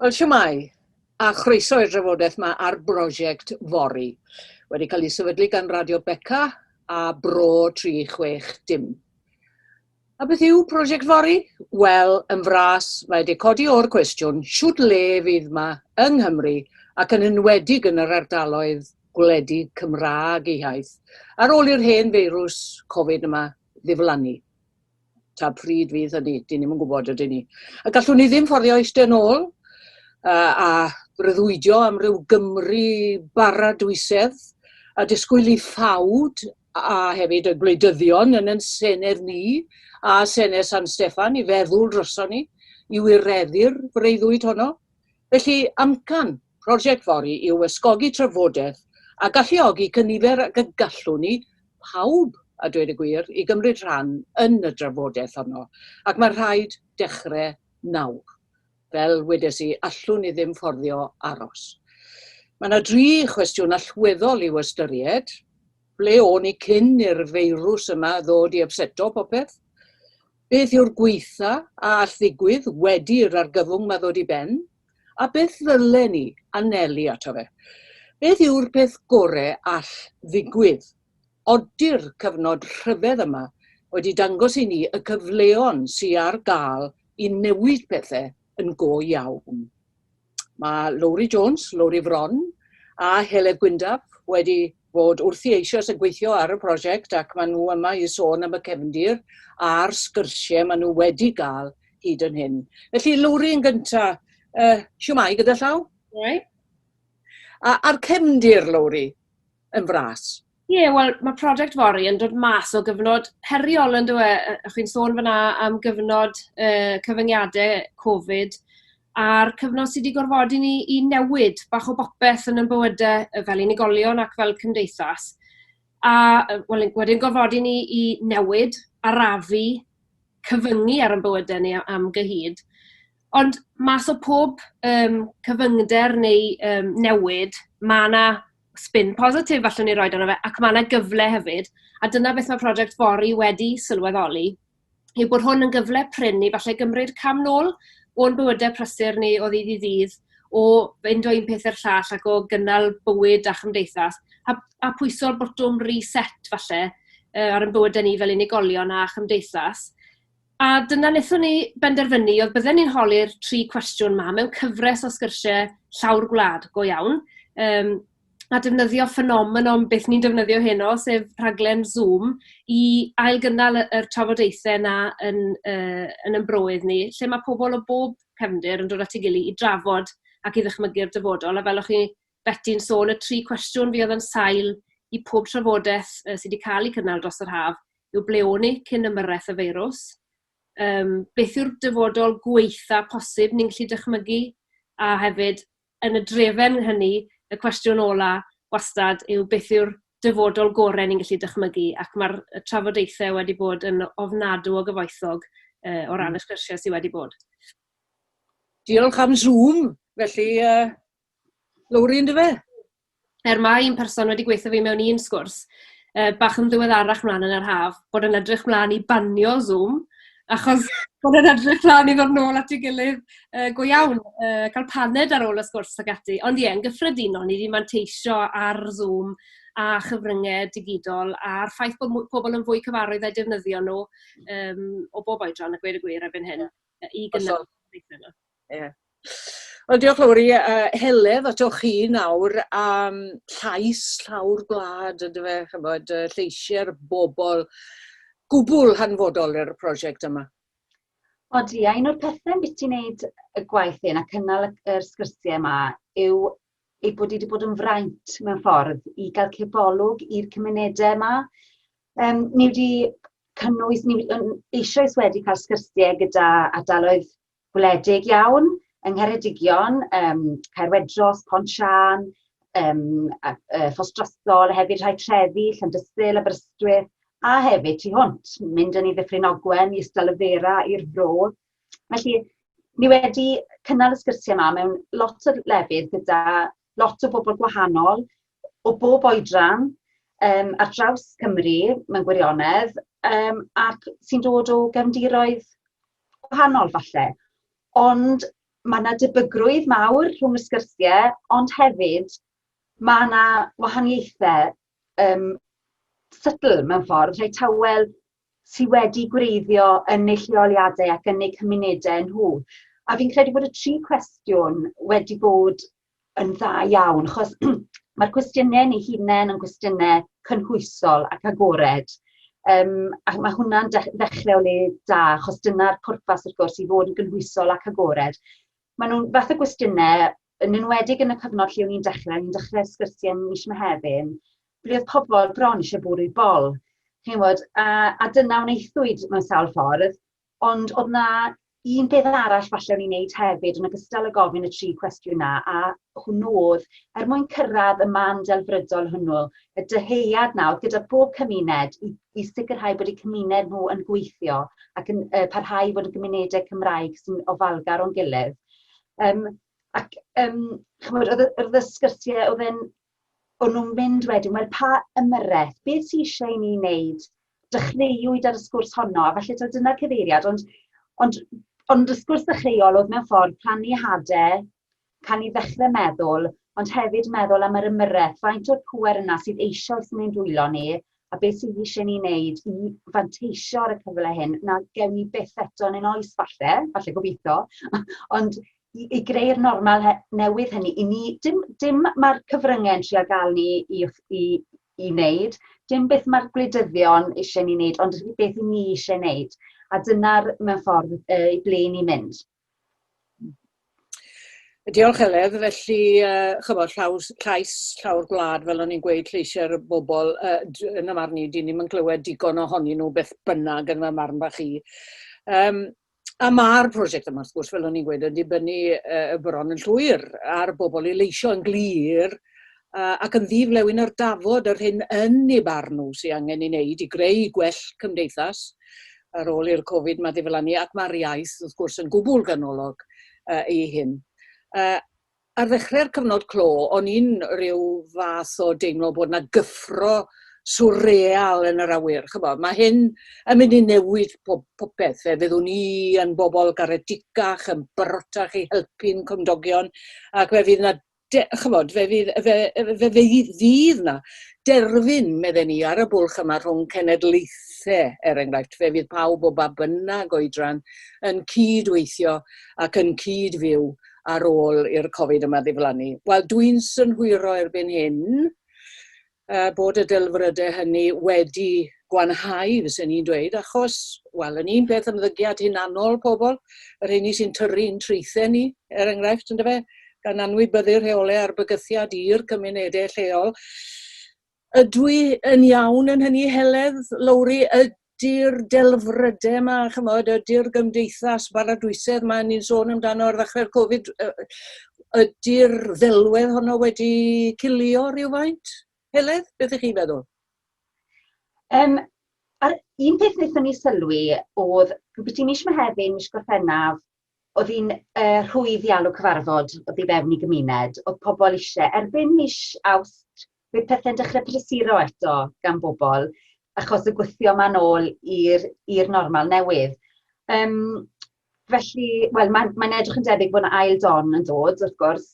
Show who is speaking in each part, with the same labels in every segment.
Speaker 1: Wel, siwmai, a chroeso i'r drafodaeth yma ar Project Fory, wedi cael ei sefydlu gan Radio Beca a Bro 360. A beth yw Project Fory? Wel, yn fras, mae wedi codi o'r cwestiwn siwt le fydd yma yng Nghymru ac yn enwedig yn yr ardaloedd gwledig Cymraeg eu hiaith, ar ôl i'r hen feirws Covid yma ddiflannu. Ta pryd fydd hynny, dyn ni'n gwybod ydyn ni. A gallwn ni ddim fforddio eistedd yn ôl a breuddwydio am ryw Gymru baradwysedd a disgwyl i ffawd a hefyd y gwleidyddion yn ein Senedd ni a Senedd San Steffan i feddwl droson ni i wireddu'r breuddwyd honno. Felly amcan Project Fory yw ysgogi trafodaeth a galluogi cynifer ac y gallwn ni pawb, a dweud y gwir, i gymryd rhan yn y drafodaeth honno. Ac mae rhaid dechrau nawr. Fel wedes i, allwn ni ddim fforddio aros. Mae yna 3 chwestiwn allweddol i'w ystyried. Ble o'n i cyn i'r feirws yma ddod i upseto popeth? Beth yw'r gweitha a all ddigwydd wedi'r argyfwng mae ddod i ben? A beth ddylen ni anelu ato fe? Beth yw'r peth gorau all ddigwydd? Odi'r cyfnod rhyfedd yma wedi dangos i ni y cyfleon sy'n ar gael i newid pethau yn go iawn. Mae Lowri Jones, Lowri Fron a Heledd Gwyndaf wedi bod wrthi eisoes yn gweithio ar y prosiect ac maen nhw yma i sôn am y cefndir a'r sgyrsiau maen nhw wedi gael hyd yn hyn. Felly Lowri yn gyntaf, siwmai gyda llaw?
Speaker 2: Right.
Speaker 1: A'r cefndir, Lowri, yn fras?
Speaker 2: Wel, mae Project Fory yn dod mas o gyfnod heriol yn dweud. Chi'n sôn fyna am gyfnod cyfyngiadau Covid a'r cyfnod sydd wedi gorfodi ni i newid bach o bopeth yn bywydau fel unigolion ac fel cymdeithas. A wedyn gorfodi ni i newid, arafu, cyfyngu ar y bywydau ni am gyhyd. Ond mas o pob cyfyngder neu newid, mae yna spin positif allwn ni roed arno fe, ac mae yna gyfle hefyd. A dyna beth mae Project Fory wedi sylweddoli, yw bod hwn yn gyfle prin i falle gymryd cam nôl o'n bywydau prysur ni o ddydd i ddydd, o fynd o un peth i'r llall ac o gynnal bywyd a chymdeithas, a pwyso'r botwm reset falle ar ein bywydau ni fel unigolion a chymdeithas. A dyna wnaethon ni benderfynu, oedd bydden ni'n holi'r 3 cwestiwn yma mewn cyfres o sgyrsiau llawr gwlad go iawn, a defnyddio ffenomenon beth ni'n defnyddio heno, sef rhaglen Zoom, i ailgynnal yr trafodaethau yna yn ymbrwydd ni, lle mae pobl o bob cefndir yn dod at ei gilydd i drafod ac i ddychmygu'r dyfodol. A fel o'ch chi Betty'n sôn, y 3 cwestiwn fi oedd yn sail i pob trafodaeth sydd wedi cael ei cynnal dros yr haf, yw ble o'n ni cyn ymyrraeth y feirws, beth yw'r dyfodol gweitha posib ni'n gallu dychmygu, a hefyd yn y drefen hynny, y cwestiwn ola wastad yw beth yw'r dyfodol gorau ni'n gallu dychmygu, ac mae'r trafodaethau wedi bod yn ofnadw o gyfoethog o ran y sgyrsiau sydd wedi bod.
Speaker 1: Diolch am Zoom, felly Lowri yn dy fe?
Speaker 2: Mae un person wedi gweithio fi mewn un sgwrs, bach yn ddiweddarach mlaen yn yr haf, bod yn edrych mlaen i banio Zoom, achos bod yn edrych mlaen i ddod nôl at ei gilydd go iawn, cael paned ar ôl y sgwrs ag ati. Ond yn gyffredinol, ni wedi manteisio ar Zoom a chyfryngau digidol a'r ffaith bod pobl yn fwy cyfarwydd a'u defnyddio nhw o bob oedran, a gweud y gwir erbyn hyn, i gynnal gweithio nhw.
Speaker 1: Wel, diolch Lowri. Heledd ato chi nawr am llais llawr gwlad, ydy fe, chybod, lleisiau'r bobl gwbl hanfodol i'r prosiect yma.
Speaker 3: Odi, a un o'r pethau beth i'n gwneud y gwaith hyn a cynnal y sgyrsiau yma yw ei bod wedi bod yn fraint mewn ffordd i gael cebolwg i'r cymunedau yma. Ni wedi cynnwys, ni eisoes wedi cael sgyrsiau gyda ardaloedd gwledig iawn, yng Ngheredigion, Caerwedros, Pont Sian, Ffosdrosol, hefyd rhai trefi, Llandysul, Aberystwyth, a hefyd tu hwnt, mynd yn ei Ddyffryn Ogwen, i Ystylfera, i'r Fro. Felly, ni wedi cynnal y sgyrsiau yma mewn lot o lefydd gyda lot o bobl gwahanol, o bob oedran, ar draws Cymru, mewn gwirionedd, ac sy'n dod o gefndiroedd gwahanol falle. Ond mae yna debygrwydd mawr rhwng y sgyrsiau, ond hefyd mae yna wahaniaethau sydl mewn ffordd, rhai tawel sydd wedi gwreiddio yn eu lleoliadau ac yn eu cymunedau nhw. A fi'n credu bod y 3 cwestiwn wedi bod yn dda iawn, achos mae'r cwestiynau yn eu hunain yn cwestiynau cynhwysol ac agored. A mae hwnna'n ddechrau o le da, achos dyna'r pwrpas wrth gwrs i fod yn gynhwysol ac agored. Mae nhw'n fath o gwestiynau, yn enwedig yn y cyfnod lle o'n i'n dechrau sgyrsiau mis Mehefin, ble oedd pobl bron eisiau bwrw bol. A dyna wneithwyd mewn sawl ffordd, ond oedd na un peth arall falle o'n i'n neud hefyd yn ogystal â gofyn y 3 cwestiwn yna, a hwnnw oedd, mwyn cyrraedd y man delfrydol hwnnw, y dyheuad nawr gyda bob cymuned i sicrhau bod eu cymuned nhw yn gweithio ac yn parhau bod y gymunedau Cymraeg sy'n ofalgar o'n gilydd. Oedd y sgyrsiau o'n nhw'n mynd wedyn, wel pa ymyrraeth, beth sy'n eisiau i ni wneud, dechreuwyd ar y sgwrs honno, a falle dyna'r cyfeiriad, ond y sgwrs dechreuol oedd mewn ffordd plannu hadau, can i ddechrau meddwl, ond hefyd meddwl am yr ymyrraeth, faint o'r pŵer yna sydd eisoes yn ein dwylo ni, a beth sydd eisiau ni wneud i fanteisio ar y cyfle hyn, na gewn ni byth eto yn ein oes falle gobeithio, ond i greu'r normal newydd hynny, i ni, dim mae'r cyfryngen trio gael ni i wneud, dim beth mae'r gwleidyddion eisiau ni wneud, ond beth i ni eisiau wneud. A dyna'r mewn ffordd i ble ni'n mynd.
Speaker 1: Diolch Elef, felly llais llawr gwlad fel o'n i'n gweud lleisiau'r bobl yn y marn i, di ni'n clywed digon ohonyn nhw beth bynnag yn y marn bach i. A mae'r prosiect yma, wrth gwrs, fel o'n i'n gweud, yn dibynnu bron yn llwyr ar bobl i leisio yn glir ac yn ddiflewyn ar dafod yr hyn yn ei barn nhw sydd angen i wneud i greu gwell cymdeithas ar ôl i'r Covid ma ddiflannu, ac mae'r iaith, wrth gwrs, yn gwbl ganolog i hyn. Ar ddechrau'r cyfnod clo, o'n i'n rhyw fath o deimlo bod yna gyffro swreal yn yr awyr. Mae hyn yn mynd i newid popeth. Fyddwn ni yn bobl garedig,ach yn brotach i helpu'n cymdogion, ac fe fydd yna, fe fydd yna derfyn, medden ni, ar y bwlch yma rhwng cenedlaethau, enghraifft. Fe fydd pawb o ba bynnag oedran yn cydweithio ac yn cydfyw ar ôl i'r Covid yma ddiflannu. Wel, dwi'n synhwyro erbyn hyn bod y delfrydau hynny wedi gwanhau, fyswn ni'n dweud, achos, wel, yn un peth ymddygiad hunanol pobl, yr hynny sy'n tyrru'n trithau ni, enghraifft, ynddo fe, gan anwybyddu'r rheolau ar bygythiad i'r cymunedau lleol. Ydw i yn iawn yn hynny, Heledd, Lowri, ydy'r delfrydau yma, ydy'r gymdeithas baradwysedd yma ni'n sôn amdano ar ddechrau'r Covid, ydy'r ddelwedd honno wedi cilio rhywfaint? Heledd, beth ych chi'n meddwl?
Speaker 3: Un peth wnaethon ni sylwi oedd, beth i'n mis Mehefin, mis Gorffennaf, oedd hi'n rhwydd o cyfarfod oedd i fewn i gymuned, oedd pobl eisiau, erbyn mis Awst, bydd pethau'n dechrau presuro eto gan bobl, achos y gwythio ma'n ôl i'r normal newydd. Felly, wel, mae'n edrych yn debyg bod yna ail don yn dod, wrth gwrs,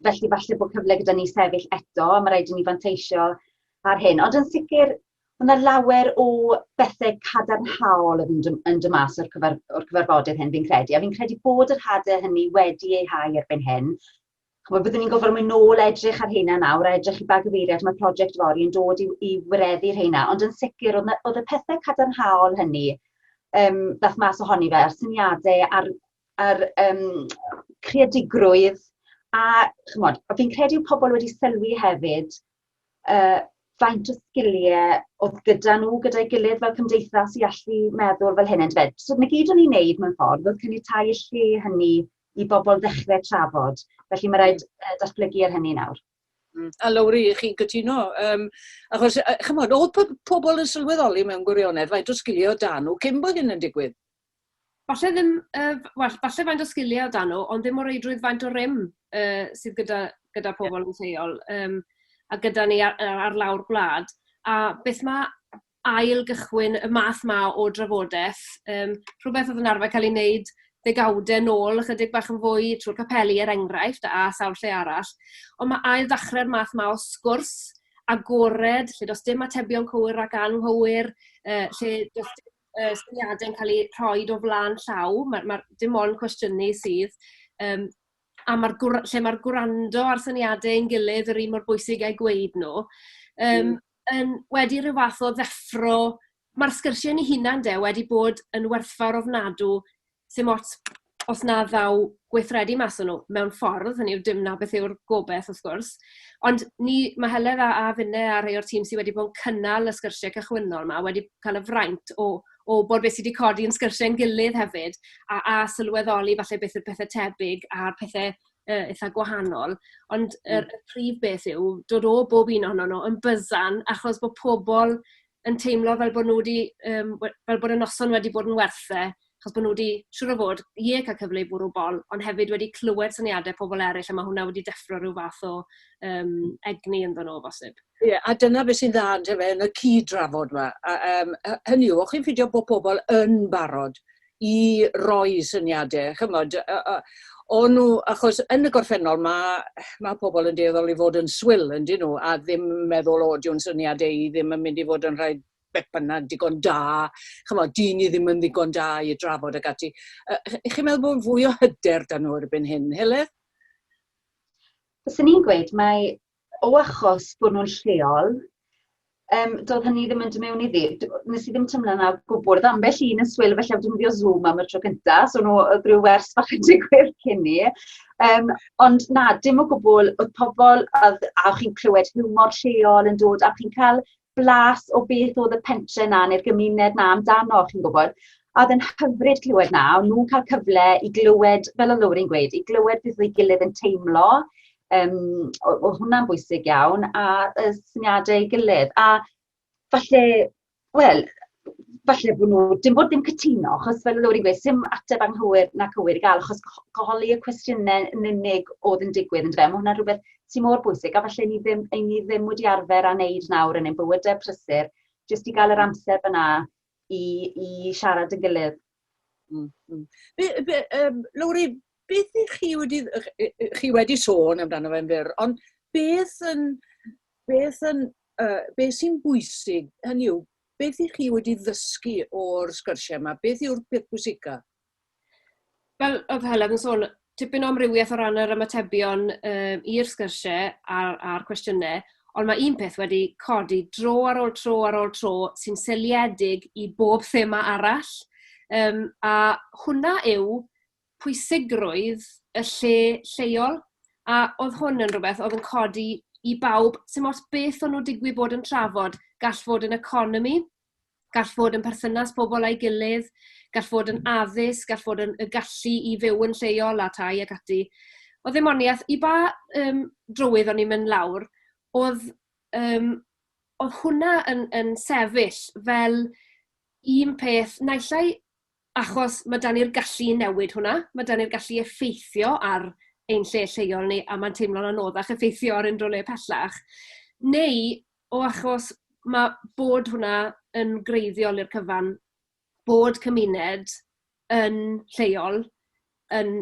Speaker 3: felly falle bod cyfle gyda ni sefyll eto, a mae rhaid i ni fanteisio ar hyn. Ond yn sicr, yna lawer o bethau cadarnhaol yn dod mas o'r cyfarfodydd hyn, fi'n credu. A fi'n credu bod yr hadau hynny wedi ei hau erbyn hyn. Byddwn ni'n gofod mynd nôl edrych ar hynna nawr, edrych i baghyfeiriad, mae Project Fory yn dod i wireddu'r hynna. Ond yn sicr, oedd y pethau cadarnhaol hynny, ddath mas ohoni fe, a'r syniadau, a'r creadigrwydd, a fi'n credu pobl wedi sylwi hefyd faint o sgiliau oedd gyda nhw, gyda'i gilydd fel cymdeithas i allu meddwl fel hyn yn dweud. So, mae gyd o'n i'n neud mewn ffordd, oedd caniatáu y lle hynny i bobl ddechrau trafod. Felly mae rhaid datblygu ar hynny nawr.
Speaker 1: A Lowri, chi'n gytuno. Achos, oedd pobl yn sylweddoli mewn gwirionedd faint o sgiliau o dan nhw cyn bod hyn yn digwydd?
Speaker 2: Falle ddim, falle faint o sgiliau o dan nhw, ond ddim o reidrwydd faint o rym sydd gyda pobl yn lleol a gyda ni ar lawr gwlad. A beth mae ail gychwyn y math yma o drafodaeth, rhywbeth oedd yn arfer cael ei wneud ddegawdau nôl, ychydig bach yn fwy trwy'r capeli enghraifft a sawl lle arall. Ond mae ail ddechrau'r math yma o sgwrs, agored, lle does dim atebion cywir ac anghywir, lle does syniadau'n cael eu rhoi o flaen llaw, dim ond cwestiynu sydd, a lle mae'r gwrando ar syniadau ein gilydd yr un mor bwysig ei gweud nhw, wedi rhyw fath o ddeffro, mae'r sgyrsiau ni hunan wedi bod yn werthfawr ofnadw, sy'n os na ddaw gweithredu mas o'n nhw mewn ffordd, hynny yw dim na beth yw'r gobeith wrth gwrs, ond mae Heledd a Finne a rhai o'r tîm sydd wedi bod yn cynnal y sgyrsiau cychwynnol yma, wedi cael y fraint o bod beth sydd wedi codi yn sgyrsiau'n gilydd hefyd, a sylweddoli falle beth yw'r pethau tebyg a'r pethau eitha gwahanol. Ond y prif beth yw dod o bob un ohonyn nhw yn byzan, achos bod pobl yn teimlo fel bod nhw wedi, fel bod y noson wedi bod yn werthau, achos bod nhw wedi, siwr o fod, cael cyfle i bwrw bol, ond hefyd wedi clywed syniadau pobl eraill, a mae hwnna wedi deffro rhyw fath o egni ynddo nhw, bosib.
Speaker 1: Ie, a dyna beth sy'n dda yn y cyd-drafod yma. Hynny yw, o'ch chi'n ffidio bod pobl yn barod i roi syniadau. Chymod, o'n nhw, achos yn y gorffennol mae pobl yn dueddol i fod yn swyl, yndyn nhw, a ddim meddwl yw'n syniadau i ddim yn mynd i fod yn rhaid bepyna digon da, chymod, dyn i ddim yn ddigon da i drafod ag ati. Chi'n meddwl bod fwy o hyder dan nhw erbyn hyn, Heledd?
Speaker 3: Fyswn i'n gweud, mae o achos bod nhw'n lleol, doedd hynny ddim yn dod mewn iddi. Nes i ddim tymlo na gwbl, ambell un yn swyl felly am defnyddio Zoom am y tro cyntaf, so nhw rhyw wers bach yn digwydd cyn ni. Ond na, dim o gwbl, oedd pobl, a o'ch chi'n clywed hiwmor lleol yn dod, a chi'n cael blas o beth oedd y pentre na, neu'r gymuned na amdano, chi'n gwybod. A oedd yn hyfryd clywed na, o'n nhw'n cael cyfle i glywed, fel o Lowry'n gweud, i glywed beth oedd ei gilydd yn teimlo, o hwnna'n bwysig iawn, a syniadau ei gilydd. A falle, wel, falle bod nhw, dim bod ddim cytuno, achos fel o Lowry'n gweud, sim ateb anghywir na cywir i gael, achos goli y cwestiynau yn unig oedd yn digwydd yn drefn, hwnna'n rhywbeth sy'n mor bwysig, a falle ni ddim wedi arfer a wneud nawr yn ein bywydau prysur, jyst i gael yr amser yna i siarad yn gilydd.
Speaker 1: Lowry, beth chi wedi sôn amdano fe'n fyr, ond beth sy'n bwysig, hynny yw, beth i chi wedi ddysgu o'r sgyrsiau yma? Beth yw'r peth bwysica?
Speaker 2: Wel, oedd Heledd yn sôn, tipyn o amrywiaeth o ran yr ymatebion i'r sgyrsiau a'r cwestiynau, ond mae un peth wedi codi dro ar ôl tro sy'n seiliedig i bob thema arall. A hwnna yw pwysigrwydd y lle lleol. A oedd hwn yn rhywbeth oedd yn codi i bawb, sy'n mos beth o'n nhw digwydd bod yn trafod, gall fod yn economi, gall fod yn perthynas pobl a'i gilydd, gall fod yn addysg, gall fod yn y gallu i fyw yn lleol a tai ag ati. O ddemoniaeth, i ba drywydd o'n i'n mynd lawr, oedd hwnna yn sefyll fel un peth, naillai achos mae dan ni'r gallu newid hwnna, mae dan ni'r gallu effeithio ar ein lle lleol ni, a mae'n teimlo'n anoddach effeithio ar unrhyw le pellach, neu o achos mae bod hwnna yn greiddiol i'r cyfan, bod cymuned yn lleol, yn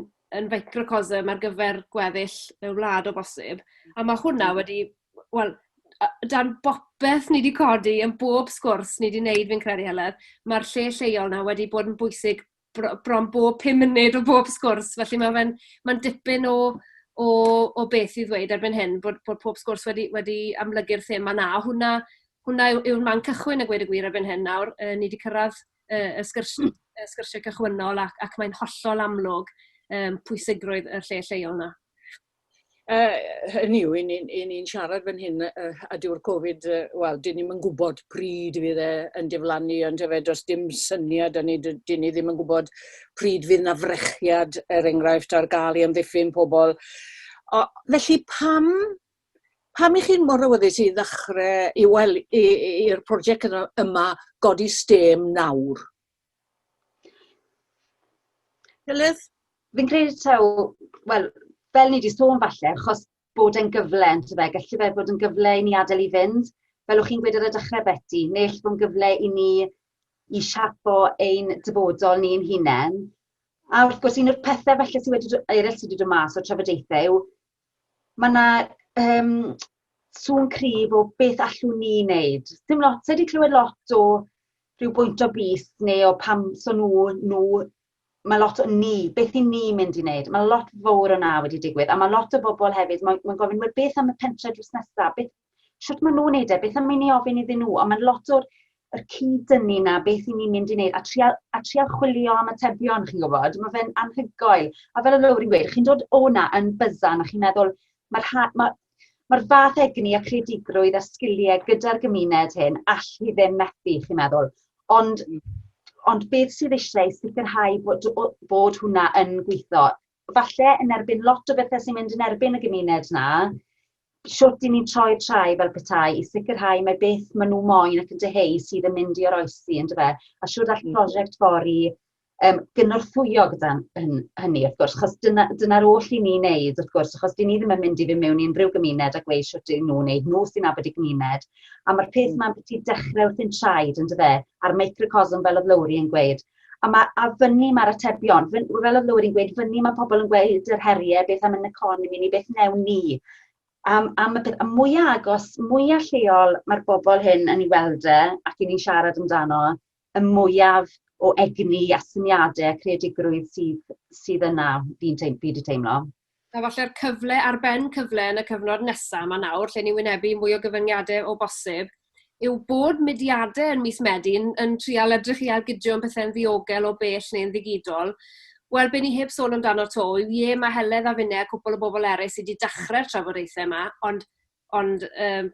Speaker 2: microcosm ar gyfer gweddill y wlad o bosib. A mae hwnna wedi, wel, dan bopeth ni wedi codi yn bob sgwrs ni wedi wneud fi'n credu Heledd, mae'r lle lleol na wedi bod yn bwysig bron bob 5 munud o bob sgwrs. Felly mae'n dipyn o beth i ddweud erbyn hyn, bod pob sgwrs wedi amlygu'r thema na. Hwnna yw'r man cychwyn y gweud y gwir erbyn hyn nawr. Ni wedi cyrraedd y sgyrsiau cychwynnol ac mae'n hollol amlwg pwysigrwydd y lle lleol na.
Speaker 1: Hynny yw, ni'n siarad fan hyn a dyw'r Covid, wel, dyn ni'n gwybod pryd fydd yn diflannu, ond does dim syniad, dyn ni ddim yn gwybod pryd fydd na frechiad enghraifft ar gael i amddiffyn pobl. Felly pam i chi'n mor awyddus i ddechrau i'r prosiect yma godi stem nawr? Heledd?
Speaker 3: Fi'n credu taw, wel, fel ni wedi sôn falle, achos bod e'n gyfle, gallu fe bod yn gyfle i ni adael i fynd, fel o'ch chi'n gweud ar y dechrau Betty, neu bod yn gyfle i ni i siapo ein dyfodol ni'n hunain, A wrth gwrs, un o'r pethau felly sydd wedi dod mas o'r trafodaethau yw, mae yna sŵn cryf o beth allwn ni wneud. Dim lot, sa wedi clywed lot o rhyw bwynt o bys neu o pam so nhw, mae lot o ni, beth i ni mynd i wneud. Mae lot fawr o'na wedi digwydd, a mae lot o bobl hefyd, mae'n gofyn, beth am y pentre drws nesaf, sut maen nhw'n wneud beth am mynd i ofyn iddyn nhw, a mae lot o'r cyd-dynnu na, beth i ni'n mynd i wneud, a trial chwilio am atebion, chi'n gwybod, mae fe'n anhygoel. A fel y lawr i'n gweud, chi'n dod o'na yn byzan, a chi'n meddwl, mae'r fath egni a creadigrwydd a sgiliau gyda'r gymuned hyn all i ddim methu, chi'n meddwl. Ond beth sydd eisiau sicrhau bod hwnna yn gweithio. Falle yn erbyn lot o bethau sy'n mynd yn erbyn y gymuned na, siwrt i ni'n troi trai fel petai i sicrhau mae beth maen nhw moyn ac yn deheu sydd yn mynd i oroesi, yn dyfe? A siwrt all Project Fory gynorthwyo gyda hynny, wrth gwrs, achos dyna'r oll i ni wneud, wrth gwrs, achos dyn ni ddim yn mynd i fynd mewn i unrhyw gymuned a gweud siwrt i nhw wneud, nhw sy'n nabod i gymuned. A mae'r peth ma'n beth i dechrau wrth yn traed, yn dyfe, a'r microcosm fel oedd Lowry yn gweud. A fyny mae'r atebion, fel oedd Lowry yn gweud, fyny mae pobl yn gweud yr heriau, beth am yn economi ni, beth newn ni. Am y peth, a mwyaf agos, mwyaf lleol mae'r bobl hyn yn ei weld ac i ni'n siarad amdano, y mwyaf o egni a syniadau a creadigrwydd sydd yna fi wedi teimlo.
Speaker 2: A falle'r cyfle ar ben cyfle yn y cyfnod nesaf yma nawr, lle ni wynebu mwy o gyfyngiadau o bosib, yw bod mudiadau yn mis Medi yn trial edrych i algydio yn pethau'n ddiogel o bell neu'n ddigidol. Wel, be ni heb sôn amdano to, yw mae Heledd a finne a cwpl o bobl eraill sydd wedi dechrau'r trafodaethau yma, ond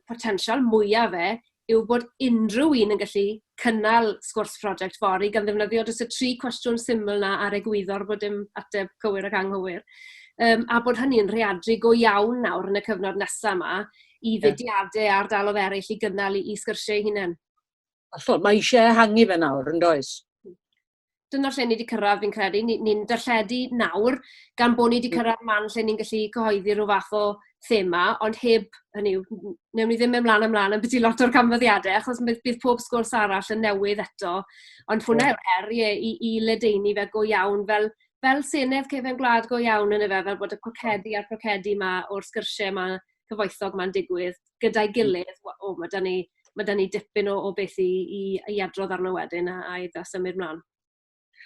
Speaker 2: potensial mwyaf fe yw bod unrhyw un yn gallu cynnal sgwrs Project Fory gan ddefnyddio y 3 cwestiwn syml na ar egwyddor bod dim ateb cywir ac anghywir. A bod hynny'n rheadru go iawn nawr yn y cyfnod nesaf yma i fudiadau a ardaloedd eraill i gynnal i sgyrsiau hunain.
Speaker 1: Mae eisiau ehangu fe nawr, yn does?
Speaker 2: Dyna'r lle ni wedi cyrraedd, fi'n credu. Ni'n darlledu nawr, gan bod ni wedi cyrraedd man lle ni'n gallu cyhoeddi rhyw fath o thema, ond heb, hynny yw, newn ni ddim ymlaen yn beth i lot o'r canfyddiadau, achos bydd pob sgwrs arall yn newydd eto. Ond hwnna yw'r heri i ledeini fe go iawn, fel senedd cefn gwlad go iawn yn y fel bod y cwrcedi a'r procedi yma o'r sgyrsiau yma cyfoethog yma'n digwydd gyda'i gilydd. Mae da ni dipyn o beth i adrodd arno wedyn a i symud mlaen.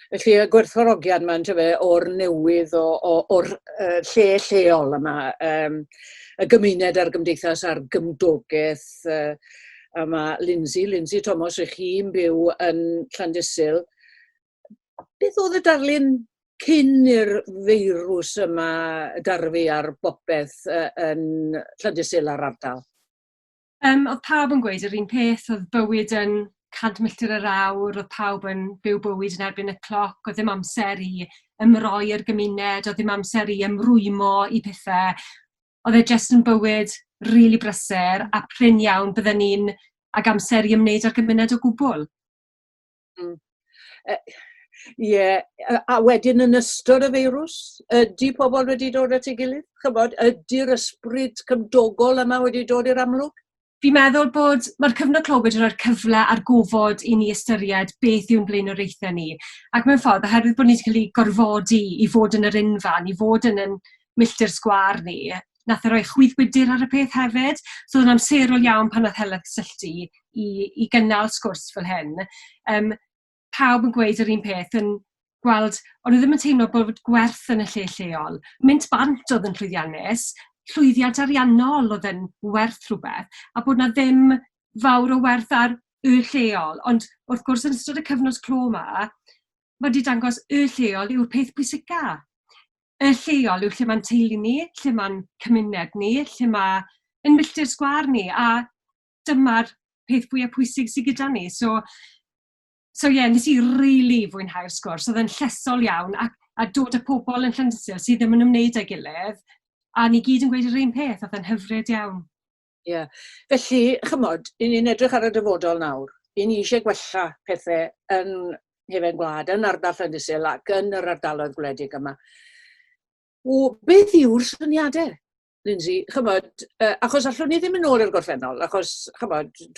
Speaker 1: Felly y gwerthfawrogiad yma'n o'r newydd o'r lle lleol yma, y gymuned a'r gymdeithas a'r gymdogaeth, a mae Lindsay Thomas, eich chi'n byw yn Llandysil. Beth oedd y darlun cyn i'r feirws yma darfu ar bopeth yn Llandysil a'r ardal?
Speaker 4: Oedd pawb yn gweud yr un peth, oedd bywyd yn 100 milltir yr awr, oedd pawb yn byw bywyd yn erbyn y cloc, oedd ddim amser i ymroi ar gymuned, oedd ddim amser i ymrwymo i pethau. Oedd e jyst yn bywyd rili brysur a prin iawn bydden ni'n ag amser i ymwneud ar gymuned o gwbl. A wedyn yn ystod y feirws, ydy pobl wedi dod at ei gilydd? Chybod, ydy'r ysbryd cymdogol yma wedi dod i'r amlwg? Fi'n meddwl bod mae'r cyfnod Clwyd yn rhoi'r cyfle a'r gofod i ni ystyried beth yw'n blaenoriaethau ni. Ac mewn ffordd, oherwydd bod ni wedi cael ei gorfodi i fod yn yr unfan, i fod yn milltir sgwar ni, nath e roi chwyddgwydir ar y peth hefyd. So oedd yn amserol iawn pan nath Heledd cysylltu i gynnal sgwrs fel hyn. Pawb yn gweud yr un peth yn gweld, ond ddim yn teimlo bod gwerth yn y lle lleol. Mynd bant oedd yn llwyddiannus, llwyddiant ariannol oedd yn werth rhywbeth, a bod na ddim fawr o werth ar y lleol. Ond wrth gwrs yn ystod y cyfnod clo yma, mae wedi dangos y lleol yw'r peth pwysica. Y lleol yw lle mae'n teulu ni, lle mae'n cymuned ni, lle mae'n milltir sgwar ni, a dyma'r peth fwyaf pwysig sydd gyda ni. So nes i rili fwynhau'r sgwrs, oedd yn llesol iawn, a dod y pobl yn Llandysil sydd ddim yn ymwneud â'i gilydd, a ni gyd yn gweud yr un peth, oedd yn hyfryd iawn.
Speaker 1: Felly, chymod, ni'n edrych ar y dyfodol nawr. Ni eisiau gwella pethau yn Hefyd Gwlad, yn ardal Llandysil ac yn yr ardaloedd gwledig yma. Beth yw'r syniadau, Lindsay? Chymod, achos allwn ni ddim yn ôl i'r gorffennol, achos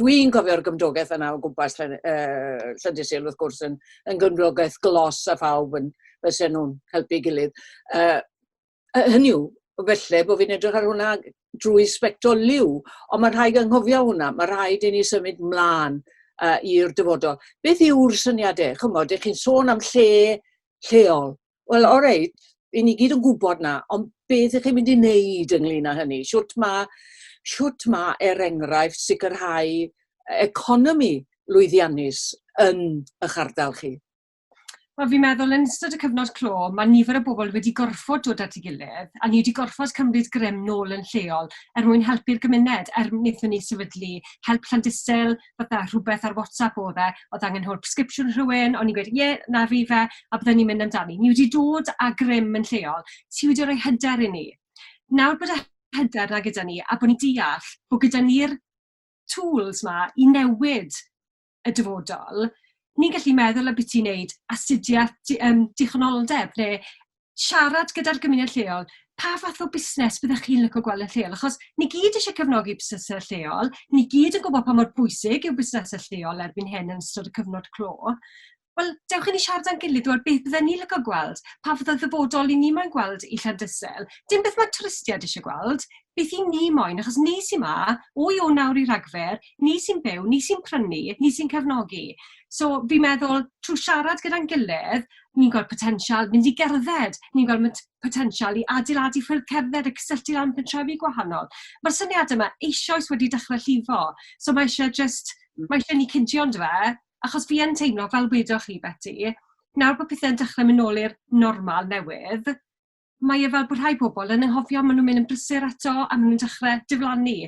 Speaker 1: dwi'n cofio'r gymdogaeth yna o gwmpas Llandysil, wrth gwrs, yn gymdogaeth glos a phawb yn fysen nhw'n helpu gilydd. Hynny yw, felly bod fi'n edrych ar hwnna drwy sbectol liw, ond mae'n rhaid anghofio hwnna, mae'n rhaid i ni symud mlaen i'r dyfodol. Beth yw'r syniadau? Chymod, ych chi'n sôn am lleol. Wel, o reit, i ni gyd yn gwybod na, ond beth ych chi'n mynd i wneud ynglyn â hynny? Siwt ma enghraifft sicrhau economi lwyddiannus yn eich ardal chi?
Speaker 2: Wel, fi'n meddwl, yn ystod y cyfnod clo, mae nifer o bobl wedi gorfod dod at ei gilydd, a ni wedi gorfod cymryd grym nôl yn lleol helpu'r gymuned, wnaethon ni sefydlu help Llandysel, fatha rhywbeth ar WhatsApp oedd angen hwyl prescription rhywun, o'n i'n gweud, na fi fe, a byddwn ni'n mynd amdani. Ni wedi dod â grym yn lleol, sydd wedi rhoi hyder i ni. Nawr bod y hyder na gyda ni, a bod ni'n deall bod gyda ni'r tools ma i newid y dyfodol, ni'n gallu meddwl y beth i'n neud astudiaeth dichnoldeb, neu siarad gyda'r gymuned lleol, pa fath o busnes byddech chi'n licio gweld yn lleol, achos ni gyd eisiau cefnogi busnesau lleol, ni gyd yn gwybod pa mor bwysig yw busnesau lleol erbyn hyn yn ystod y cyfnod clo. Wel, dewch i ni siarad â'n gilydd o'r beth bydden ni licio gweld, pa fath o ddyfodol i ni moyn gweld i Llandysel. Dim beth mae twristiaid eisiau gweld, beth i ni moyn, achos ni sy'n ma, o nawr i Rhagfyr, ni sy'n byw, ni sy'n prynu, ni sy'n cefnogi. So, fi'n meddwl, trwy siarad gyda'n gilydd, ni'n gweld potensial mynd i gerdded, ni'n gweld potensial i adeiladu ffyrdd cerdded a cysylltu lan pentrefi gwahanol. Mae'r syniad yma eisoes wedi dechrau llifo, so mae eisiau ni cydio ond fe, achos fi yn teimlo, fel wedoch chi, Betty, nawr bod pethau'n dechrau mynd nôl i'r normal newydd, mae e fel bod rhai pobl yn anghofio, maen nhw'n mynd yn brysur eto, a maen nhw'n dechrau diflannu.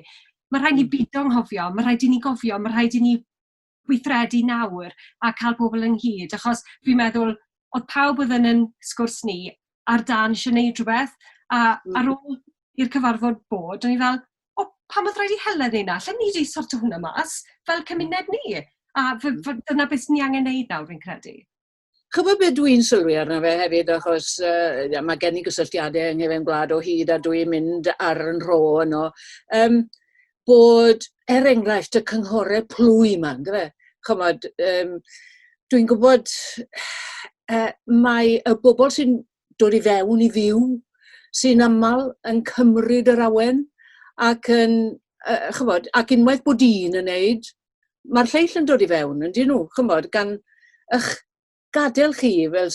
Speaker 2: Mae rhaid ni bido anghofio, mae rhaid i ni gofio, mae rhaid i ni weithredu nawr a cael pobl ynghyd, achos fi'n meddwl, oedd pawb oedd yn sgwrs ni ar dan eisiau gwneud rhywbeth, a ar ôl i'r cyfarfod bod, o'n i fel, pam oedd rhaid i helen ei na, lle ni wedi sorto hwnna mas, fel cymuned ni. A dyna beth ni angen neud nawr, fi'n credu.
Speaker 1: Chybod beth dwi'n sylwi arno fe hefyd, achos mae gen i gysylltiadau yng Nghefn Gwlad o hyd a dwi'n mynd ar yn rho yno, bod enghraifft y cynghorau plwy yma, gyfe? Chymod, dwi'n gwybod mae y bobl sy'n dod i fewn i fyw, sy'n aml yn cymryd yr awen, ac unwaith bod un yn neud, mae'r lleill yn dod i fewn, yn dyn nhw, chymod, gan eich gadael chi fel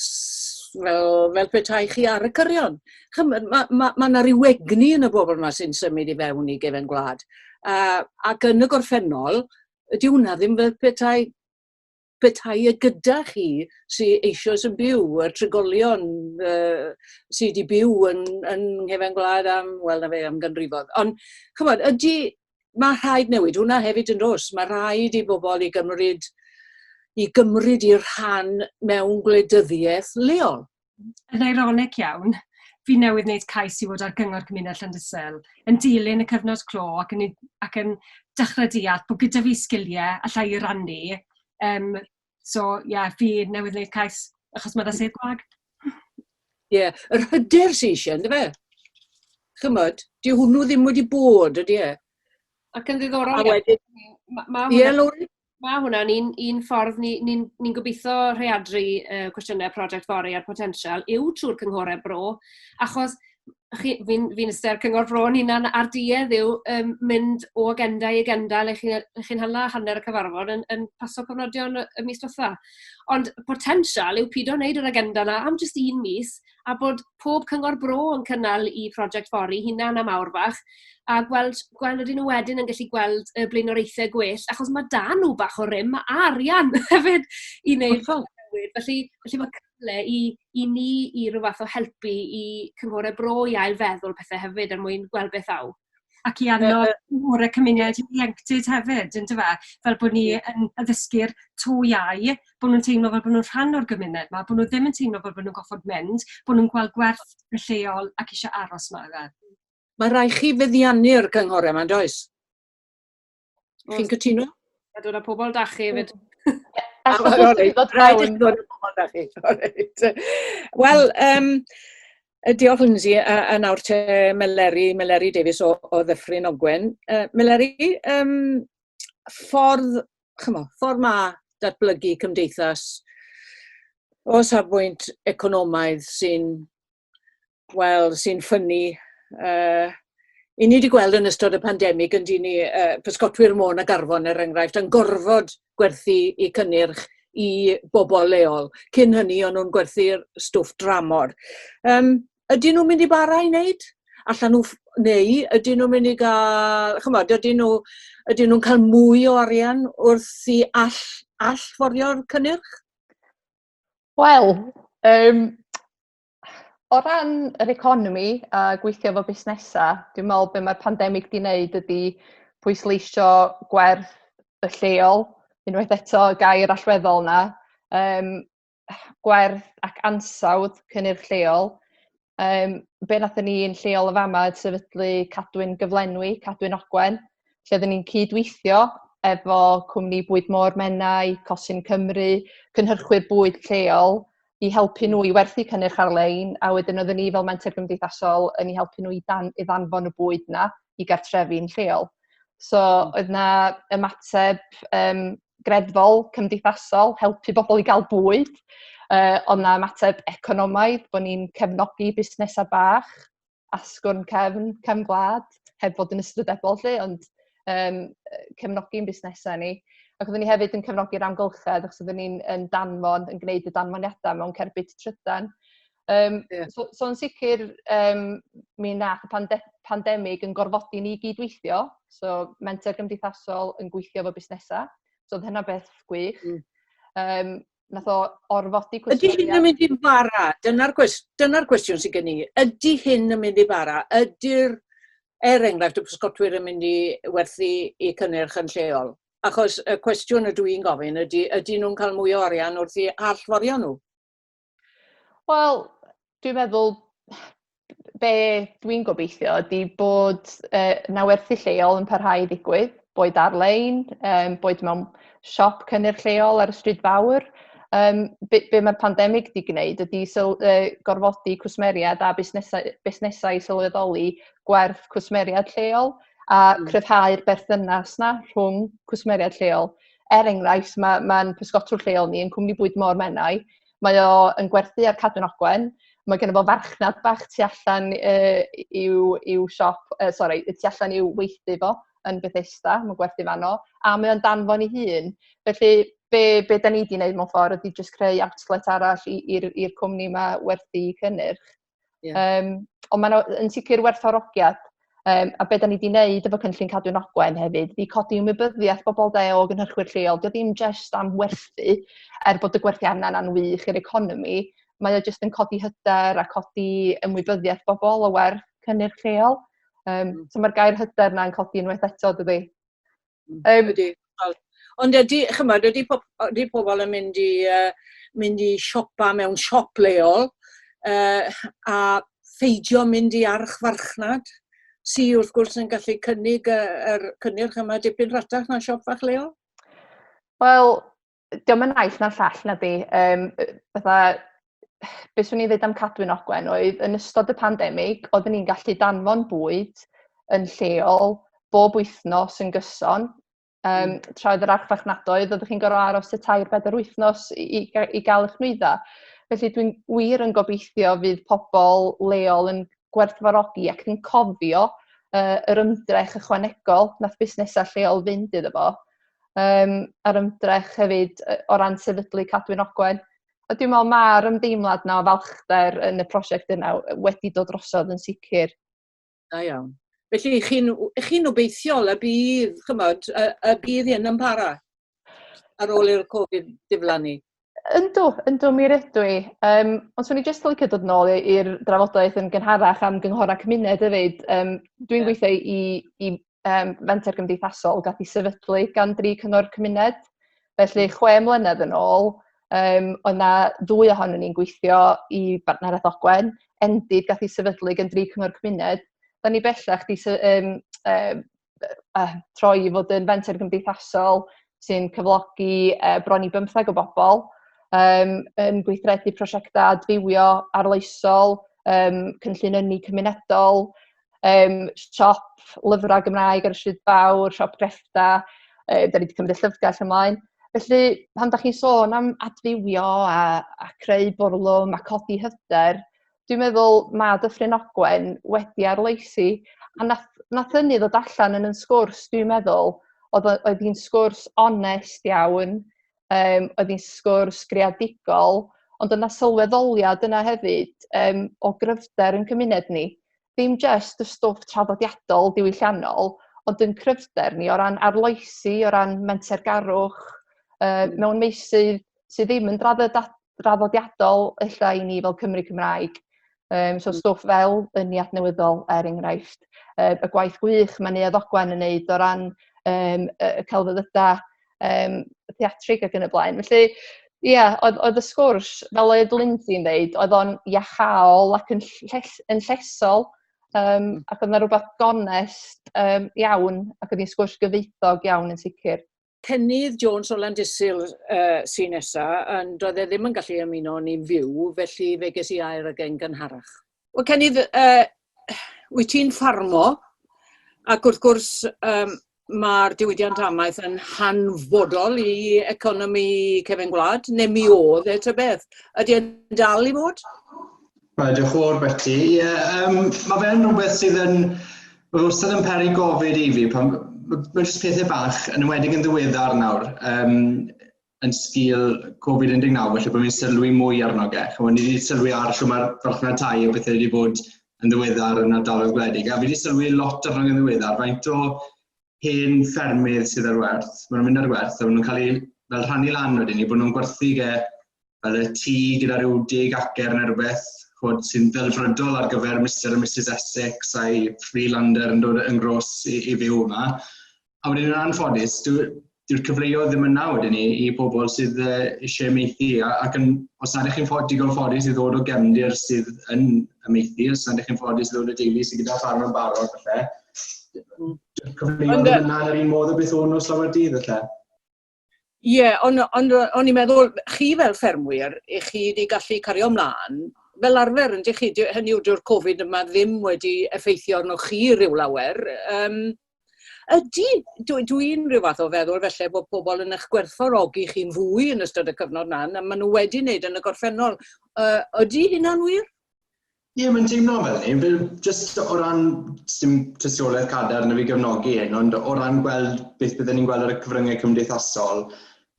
Speaker 1: petai chi ar y cyrion. Chymod, mae yna ryw egni yn y bobl yma sy'n symud i fewn i Gefn Gwlad. Ac yn y gorffennol, ydy hwnna ddim fel petai y gyda chi sy'n eisoes yn byw, y trigolion sydd wedi byw yn Nghefn Gwlad am ganrifodd. Ond, chymod, mae rhaid newid, hwnna hefyd yn dos, mae rhaid i bobl i gymryd i'r rhan mewn gwleidyddiaeth leol.
Speaker 2: Yn ironic iawn, fi newydd wneud cais i fod ar gyngor cymuned Llandysel, yn dilyn y cyfnod clo ac yn dechrau deall bod gyda fi sgiliau allai i rannu. Fi newydd wneud cais, achos mae'n sedd gwag.
Speaker 1: Yr hyder sy'n eisiau, ynddo fe? Chymod, di hwnnw ddim wedi bod, ydy e?
Speaker 2: Ac yn ddiddorol, mae hwnna'n un ffordd ni'n gobeithio rheadru cwestiynau Project Fory a'r potensial yw trwy'r cynghorau bro, achos fi'n ystyr cyngor bro ni'n ar duedd yw mynd o agenda i agenda le chi'n hala hanner y cyfarfod yn paso cofnodion y mis diwetha. Ond potensial yw pido wneud yr agenda na am jyst un mis, a bod pob cyngor bro yn cynnal i Project Fory, hunan a mawr bach, a gweld ydyn nhw wedyn yn gallu gweld y blaenoraethau gwell, achos mae da nhw bach o rym a arian hefyd i wneud newid. Felly mae cyfle i ni i ryw fath o helpu i cynghorau bro i ail feddwl pethau hefyd er mwyn gweld beth aw. Ac i annog cynghorau cymuned ieuenctid hefyd, yn dyfa, fel bod ni yn addysgu'r to iau, bod nhw'n teimlo fel bod nhw'n rhan o'r gymuned yma, bod nhw ddim yn teimlo fel bod nhw'n goffod mynd, bod nhw'n gweld gwerth y lleol ac eisiau aros yma fe.
Speaker 1: Mae rhaid chi feddiannu'r cynghorau yma, does? Chi'n cytuno?
Speaker 2: A dod â pobl dachu hefyd.
Speaker 1: Wel, diolch Lindsay, a nawr te Meleri Davies o Ddyffryn Ogwen. Meleri, ffordd ma datblygu cymdeithas
Speaker 4: O safbwynt economaidd sy'n ffynnu. I ni wedi gweld yn ystod y pandemig yn dyn ni pysgotwyr Môn ac Arfon enghraifft yn gorfod gwerthu i cynnyrch i bobl leol. Cyn hynny o'n nhw'n gwerthu'r stwff dramor. Ydyn nhw'n mynd i bara i wneud? Neu ydyn nhw'n mynd i gael, ydyn nhw'n cael mwy o arian wrth i allforio'r cynnyrch?
Speaker 5: Wel, o ran yr economi a gweithio efo busnesau, dwi'n meddwl be mae'r pandemig wedi wneud ydy pwysleisio gwerth y lleol, unwaith eto gair allweddol yna, gwerth ac ansawdd cynnyrch lleol. Be nathon ni yn lleol y fama sefydlu Cadwyn Gyflenwi, Cadwyn Ogwen, lle oedden ni'n cydweithio efo cwmni bwyd môr Menai, Cosyn Cymru, cynhyrchwyr bwyd lleol, i helpu nhw i werthu cynnyrch ar-lein, a wedyn oedden ni fel menter gymdeithasol yn i helpu nhw i ddanfon y bwyd na i gartrefi'n lleol. So oedd na ymateb greddfol, cymdeithasol, helpu bobl i gael bwyd, ond na ymateb economaidd, bod ni'n cefnogi busnesau bach, asgwrn cefn gwlad, heb fod yn ystradebol lle, ond cefnogi'n busnesau ni. Ac oedden ni hefyd yn cefnogi'r amgylchedd, achos oedden ni'n yn gwneud y danfoniadau mewn cerbyd trydan. So yn sicr, mi nath y pandemig yn gorfodi ni gydweithio, so menter gymdeithasol yn gweithio efo busnesau, so oedd hynna beth gwych. Nath o orfodi cwestiwn.
Speaker 4: Ydy hyn yn mynd i bara? Dyna'r cwestiwn sydd gen i. Ydy hyn yn mynd i bara? Ydy'r enghraifft y pysgotwyr yn mynd i werthu i cynnyrch yn lleol? Achos y cwestiwn ydw i'n gofyn ydy nhw'n cael mwy o arian wrth i allforio nhw?
Speaker 5: Wel, dwi'n meddwl be dwi'n gobeithio ydy bod na werthu lleol yn parhau i ddigwydd, boed ar-lein, boed mewn siop cynnyrch lleol ar y stryd fawr. Be mae'r pandemig wedi gwneud ydy gorfodi cwsmeriad a busnesau sylweddoli gwerth cwsmeriad lleol a cryfhau'r berthynas na rhwng cwsmeriad lleol. Enghraifft, mae'n pysgotwr lleol ni yn cwmni bwyd môr Menai. Mae o yn gwerthu ar Cadwyn Ogwen. Mae gen i fo farchnad bach tu allan i'w siop, tu allan i'w weithdy fo yn Bethesda, mae'n gwerthu fanno, a mae o'n danfon ei hun. Felly, be da ni wedi gwneud mewn ffordd ydy jyst creu outlet arall i'r cwmni yma werthu cynnyrch. Ond mae'n sicr werthfawrogiad. A be da ni wedi gwneud efo cynllun Cadwyn Ogwen hefyd, ydy codi ymwybyddiaeth bobl o gynhyrchwyr lleol. Dio ddim jyst am werthu, bod y gwerthiannau'n wych i'r economi. Mae o jyst yn codi hyder a codi ymwybyddiaeth bobl o werth cynnyrch lleol. So mae'r gair hyder na'n codi unwaith eto, dydy.
Speaker 4: Ond ydy pobl yn mynd i siopa mewn siop leol a pheidio mynd i archfarchnad, sydd wrth gwrs yn gallu cynnig yr cynnyrch yma dipyn rhatach na siop fach leol?
Speaker 5: Wel, diolch yn naill na'r llall na di. Beth swn i ddweud am Cadwyn Ogwen oedd yn ystod y pandemig, oedden ni'n gallu danfon bwyd yn lleol bob wythnos yn gyson. Tra oedd yr archfarchnadoedd, oeddech chi'n gorfod aros y 3-4 wythnos i gael eich nwyddau. Felly dwi'n wir yn gobeithio fydd pobl leol yn gwerthfawrogi ac yn cofio yr ymdrech ychwanegol nath busnesau lleol fynd iddo fo. A'r ymdrech hefyd o ran sefydlu Cadwyn Ogwen. A dwi'n meddwl mae'r ymdeimlad na o falchder yn y prosiect yna wedi dod drosodd yn sicr.
Speaker 4: Da iawn. Felly, chi'n obeithiol y bydd hyn yn para ar ôl i'r Covid diflannu?
Speaker 5: Yndw, mi rydw i. Ond swn i jyst licio dod nôl i'r drafodaeth yn gynharach am gynghora cymuned hefyd. Dwi'n gweithio i menter gymdeithasol gath i sefydlu gan 3 cyngor cymuned. Felly 6 mlynedd yn ôl, oedd na 2 ohonyn ni'n gweithio i Bartneraeth Ogwen. Endid gath i sefydlu gan 3 cyngor cymuned. Da ni bellach di troi i fod yn fenter gymdeithasol sy'n cyflogi bron i 15 o bobl, yn gweithredu prosiectau adfywio arloesol, cynllun ynni cymunedol, siop lyfrau Gymraeg ar y stryd fawr, siop greffta, da ni wedi cymryd y llyfrgell ymlaen. Felly, pan da chi'n sôn am adfywio a creu bwrlwm a codi hyder, dwi'n meddwl mae Dyffryn Ogwen wedi arloesi, a nath hynny ddod allan yn sgwrs, dwi'n meddwl, oedd hi'n sgwrs onest iawn, oedd hi'n sgwrs greadigol, ond yna sylweddoliad yna hefyd o gryfder yn cymuned ni. Ddim jyst y stwff traddodiadol diwylliannol, ond yn cryfder ni o ran arloesi, o ran mentergarwch, mewn meysydd sydd ddim yn draddodiadol ella i ni fel Cymru Cymraeg. So stwff fel Yniad Newyddol, enghraifft. Y gwaith gwych mae Neuadd Ogwen yn wneud o ran y celfyddydau theatrig ac yn y blaen. Felly, oedd y sgwrs, fel oedd Lindsay'n dweud, oedd o'n iachol ac yn llesol, ac oedd yna rhywbeth gonest iawn, ac oedd hi'n sgwrs gyfoethog iawn yn sicr.
Speaker 4: Cennydd Jones o Landysul sy'n nesaf, ond doedd e ddim yn gallu ymuno ni'n fyw, felly fe ges I air ag ein gynharach. Wel, Cennydd, wyt ti'n ffarmo, ac wrth gwrs mae'r diwydiant amaeth yn hanfodol I economi cefn gwlad, neu mi oedd e ta beth. Ydy e'n dal I fod?
Speaker 6: Diolch yn fawr, Betty. Mae fe'n rhywbeth sydd yn wrthydd yn peri gofid I fi. Mae'n jyst pethau bach, yn ymwedig yn ddiweddar nawr, yn sgil Covid-19, felly bod fi'n sylwi mwy arno ge. Ni wedi sylwi ar lle mae'r farchnad tai a bethau wedi bod yn ddiweddar yn ardaloedd gwledig. A fi wedi sylwi lot arno yn ddiweddar, faint o hen ffermydd sydd ar werth. Maen nhw'n mynd ar werth, a maen nhw'n cael ei fel rhannu lan wedyn ni, bod nhw'n gwerthu ge fel y tŷ gyda rhyw 10 acre neu rhywbeth, sy'n ddelfrydol ar gyfer Mr a Mrs Essex a'i Freelander yn dod yn gros I fyw yma. A wedyn yn anffodus, dyw'r cyfleoedd ddim yna wedyn ni I pobl sydd eisiau meithi. Ac os nad ych chi'n digon ffodus I ddod o gefndir sydd yn ymeithi, os nad ych chi'n ffodus I ddod o deulu sydd gyda ffarm yn barod falle, dyw'r cyfleoedd ddim yna yn yr un modd o beth o'n nhw slawer dydd falle.
Speaker 4: Ie, ond o'n i'n meddwl, chi fel ffermwyr, chi wedi gallu cario ymlaen, fel arfer, yn chi, hynny yw dyw'r Covid yma ddim wedi effeithio arno chi ryw lawer. Dwi'n rhyw fath o feddwl felly bod pobl yn eich gwerthfawrogi chi'n fwy yn ystod y cyfnod yna, a maen nhw wedi wneud yn y gorffennol. Ydy hynna'n wir?
Speaker 6: Ie, mae'n teimlo fel ni. Just o ran tystiolaeth cadar na fi gefnogi hyn, ond o ran gweld beth byddwn ni'n gweld ar y cyfryngau cymdeithasol,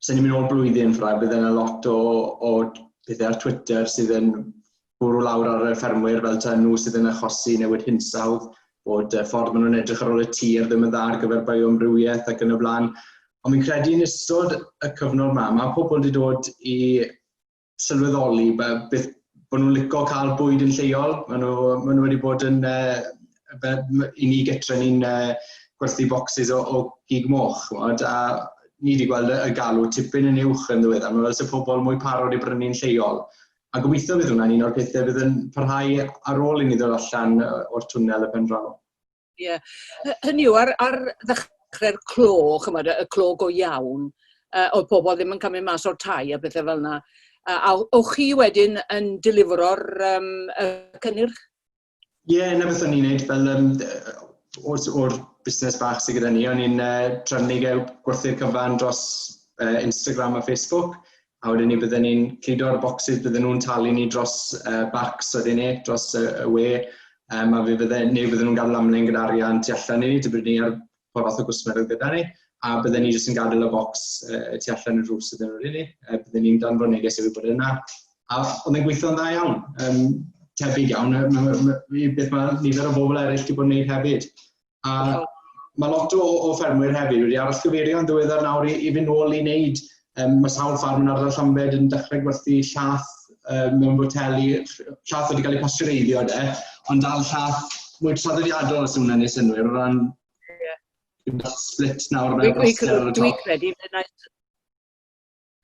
Speaker 6: sy'n ni'n mynd o'r blwyddyn ffrau, bydd yna lot o bethau ar Twitter sydd yn bwrw lawr ar y ffermwyr fel ta nhw sydd yn achosi newid hinsawdd, bod ffordd maen nhw'n edrych ar ôl y tir ddim yn dda ar gyfer bioamrywiaeth ac yn y blaen. Ond mi'n credu yn ystod y cyfnod yma, mae pobl wedi dod I sylweddoli beth bod nhw'n licio cael bwyd yn lleol. Maen nhw wedi bod yn I ni gytre ni'n gwerthu bocsys o gig moch. A ni wedi gweld y galw tipyn yn uwch yn ddiweddar. Mae fel sy'n pobl mwy parod I brynu'n lleol. A gobeithio bydd hwnna'n un o'r pethau bydd yn parhau ar ôl I ni ddod allan o'r twnnel y pen draw.
Speaker 4: Ie. Hynny yw, ar ddechrau'r clo, y clo go iawn, oedd pobl ddim yn cymryd mas o'r tai a bethau fel yna. A o'ch chi wedyn yn delifro'r cynnyrch? Ie,
Speaker 6: na beth o'n i'n neud fel o'r busnes bach sydd gyda ni. O'n i'n trefnu gwerthu'r cyfan dros Instagram a Facebook. A wedyn ni bydden ni'n cludo'r bocsys, bydden nhw'n talu ni dros bacs wedyn ni, dros y we. A bydden nhw'n gadael amlen gyda arian tu allan I ni, dybyd ni ar ffordd fath o gwsmer gyda ni. A bydden ni jyst yn gadael y bocs tu allan y drws ydyn nhw ni. Bydden ni'n danfon neges I fi bod yna. A oedd yn gweithio'n dda iawn, tebyg iawn. Beth mae nifer o bobl eraill wedi bod yn gwneud hefyd. A mae lot o ffermwyr hefyd wedi aros gyfeirio'n ddiweddar nawr I fynd nôl I wneud. Mae sawl ffarm yn ardal Llambed yn dechrau gwerthu llath mewn boteli. Llath wedi cael ei pasteureiddio ond dal llath mwy traddodiadol os hwnna'n ei synwyr o ran split nawr mewn plaster ar y top.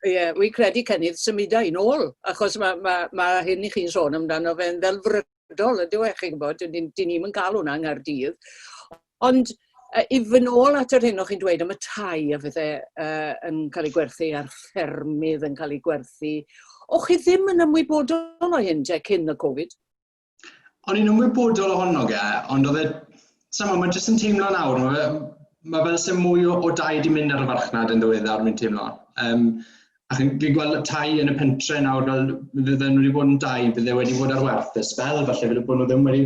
Speaker 4: Dwi'n credu Cennydd symudau I nôl, achos mae hyn I chi'n sôn amdano fe'n ddelfrydol, ydw eich chi'n gwybod, dyn ni'n yn cael hwnna yng Nghaerdydd. Ond I fy nôl at yr hyn o'ch chi'n dweud am y tai a bethau yn cael ei gwerthu a'r ffermydd yn cael ei gwerthu. O'ch chi ddim yn ymwybodol o hyn cyn y Covid?
Speaker 6: O'n i'n ymwybodol ohono ge, ond oedd e, mae jyst yn teimlo nawr, mae fel sy'n mwy o dai wedi mynd ar y farchnad yn ddiweddar, mi'n teimlo. Ac fi'n gweld y tai yn y pentre nawr, fel fydden nhw wedi bod yn dai, bydde wedi bod ar werth y sbel, falle fydde bod nhw ddim wedi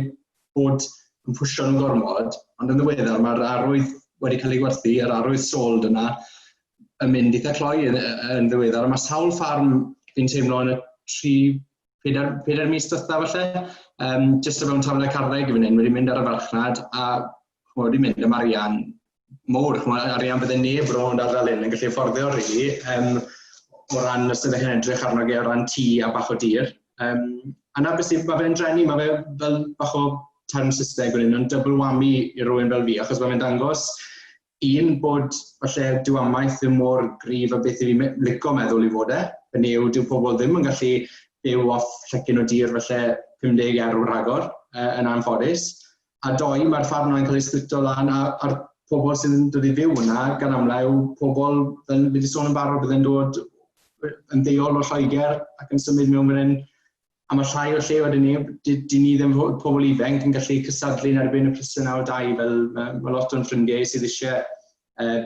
Speaker 6: bod yn pwysio nhw'n gormod, ond yn ddiweddar mae'r arwydd wedi cael ei gwerthu, yr arwydd sold yna, yn mynd eitha cloi yn ddiweddar. Mae sawl ffarm fi'n teimlo yn y 3-4 mis dwytha falle, jyst o fewn tafel y carreg fan hyn wedi mynd ar y farchnad a wedi mynd am arian mawr, arian bydde neb rownd ardal hyn yn gallu fforddio rili, o ran os ydych chi'n edrych arno o ran tŷ a bach o dir. A na beth mae fe'n drenu, mae fe fel bach o term Saesneg fan hyn, yn double whammy i rywun fel fi, achos mae fe'n dangos bod falle dywamaeth ddim mor gryf a beth i fi lico meddwl i fod hynny yw dyw pobl ddim yn gallu byw off llecyn o dir falle 50 eurw rhagor yn anffodus. A doi, mae'r ffarm yna'n cael ei splito lan a'r pobl sy'n dod i fyw yna, gan amla yw pobl, fel fi wedi sôn yn barod, bydd yn dod yn ddeuol o Lloegr ac yn symud mewn fan hyn. A mae llai o lle wedyn ni, di ni ddim pobl ifanc yn gallu cystadlu'n erbyn y prysau o dai, fel mae lot o'n ffrindiau sydd eisiau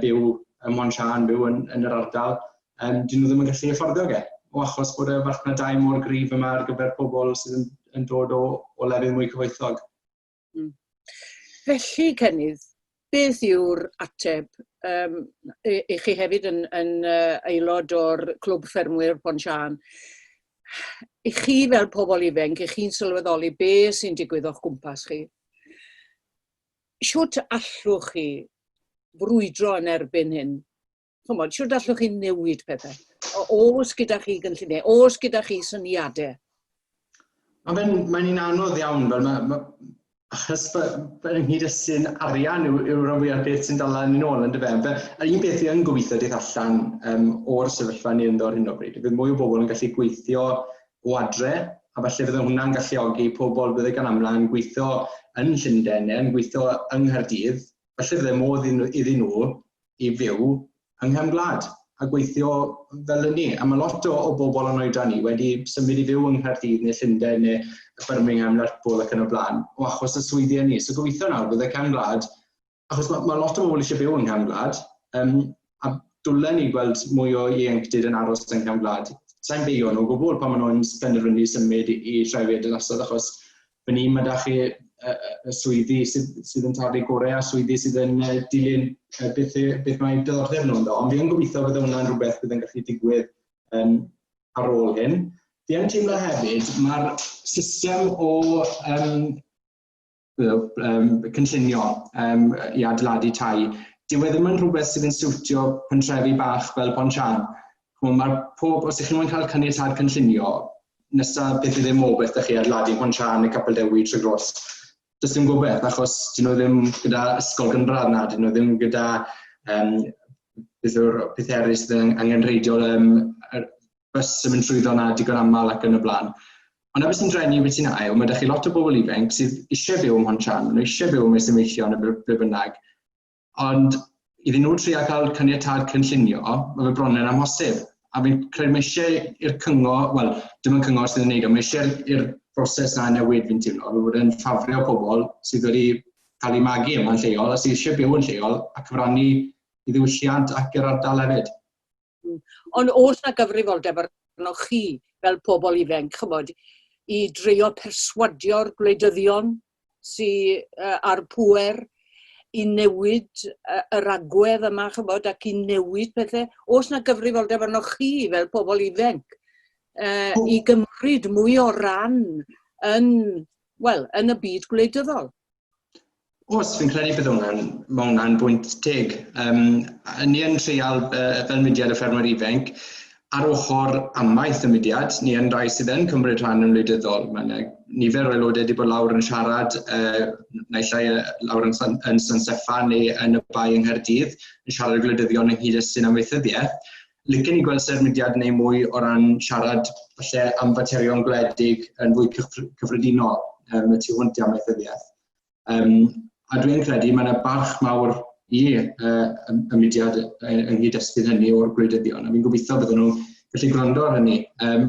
Speaker 6: byw ym Mhonsian, byw yn yr ardal. Dyn nhw ddim yn gallu afforddio o achos bod y farchnad dai mor gryf yma ar gyfer pobl sydd yn dod o lefydd mwy cyfoethog.
Speaker 4: Felly, Cenydd, beth yw'r ateb? Ych chi hefyd yn aelod o'r Clwb Ffermwyr Ponsian. I chi fel pobl ifanc, ych chi'n sylweddoli beth sy'n digwydd o'ch gwmpas chi? Siwt allwch chi frwydro yn erbyn hyn? Siwt allwch chi newid pethau? Oes gyda chi gynlluniau? Oes gyda chi syniadau?
Speaker 6: Mae'n un anodd iawn, achos fel ynghyd ysyn arian yw'r rhan fwyaf beth sy'n dala yn ôl yn dyfe. Yr un beth yn gobeithio daeth allan o'r sefyllfa ni ynddo ar hyn o bryd. Bydd mwy o bobl yn gallu gweithio o adre, a falle fydd hwnna'n galluogi pobl bydd gan amla yn gweithio yn Llundain, yn gweithio yng Nghaerdydd. Falle fydd modd iddyn nhw i fyw yng Nghefn Gwlad a gweithio fel yni. A mae lot o bobl yn oedran ni wedi symud i fyw yng Nghaerdydd neu Llundain neu Birmingham, Lerpwl ac yn y blaen, o achos y swyddi ni. So gobeithio nawr bydd y Cefn Gwlad, achos mae lot o bobl eisiau byw yng Nghefn Gwlad, a dwlen ni gweld mwy o ieuenctid yn aros yng Nghefn Gwlad. Sa'n beio nhw gwbl pan maen nhw'n penderfynu symud i trefnu dinasoedd, achos fy ni mae da chi y swyddi sydd yn tarfu gorau a swyddi sydd yn dilyn beth mae diddordeb nhw'n do. Ond fi yn gobeithio bydd hwnna'n rhywbeth bydd yn gallu digwydd ar ôl hyn. Fi yn teimlo hefyd, mae'r system o cynllunio i adeiladu tai, dyw e ddim yn rhywbeth sydd yn siwtio pentrefi bach fel Ponsian. Os ych chi'n mwyn cael caniatad cynllunio, nesaf beth yw ddim o beth ydych chi adeiladu Ponsian neu Capel Dewi trwy Dros. Does dim gobeith, achos dyn nhw ddim gyda ysgol gynradd na, dyn nhw ddim gyda beth eraill sydd angen reidiol bus yn mynd trwyddo na digon aml ac yn y blaen. Ond beth sy'n drenu beth sy'n ail, mae ydych chi lot o bobl ifanc sydd eisiau byw ym Mhonsian, nhw eisiau byw ym Meisymeichion neu ble bynnag. Ond iddyn nhw trio cael caniatad cynllunio, mae fe bron yn amhosib. A fi'n credu mae eisiau i'r cyngor, wel, dim yn cyngor sydd yn neud, mae eisiau i'r broses na newid fi'n teimlo, fe bod yn ffafrio pobl sydd wedi cael eu magu yma'n lleol, a sydd eisiau byw yn lleol, a cyfrannu i ddiwylliant ac i'r ardal hefyd.
Speaker 4: Ond oes na gyfrifoldeb arno chi fel pobl ifanc, chymod, i drio perswadio'r gwleidyddion sydd ar pŵer i newid yr agwedd yma, chymod, ac i newid pethau. Oes na gyfrifoldeb arno chi fel pobl ifanc i gymryd mwy o ran yn y byd gwleidyddol?
Speaker 6: Oes, fi'n credu bydd hwnna'n bwynt teg. Ni yn treial fel mudiad y ffermwyr ifanc, ar ochr amaeth y mudiad, ni yn rai sydd yn cymryd rhan yn wleidyddol. Mae nifer o aelodau wedi bod lawr yn siarad, naill ai lawr yn San Steffan neu yn y bai yng Nghaerdydd, yn siarad y gwleidyddion ynghyd ysyn amaethyddiaeth. Licen ni gweld sy'r mudiad neu mwy o ran siarad falle am faterion gwledig yn fwy cyffredinol y tu hwnt i amaethyddiaeth. A dwi'n credu mae yna barch mawr i y mudiad ynghyd ysyn hynny o'r gwleidyddion. A fi'n gobeithio bydden nhw'n gallu gwrando ar hynny.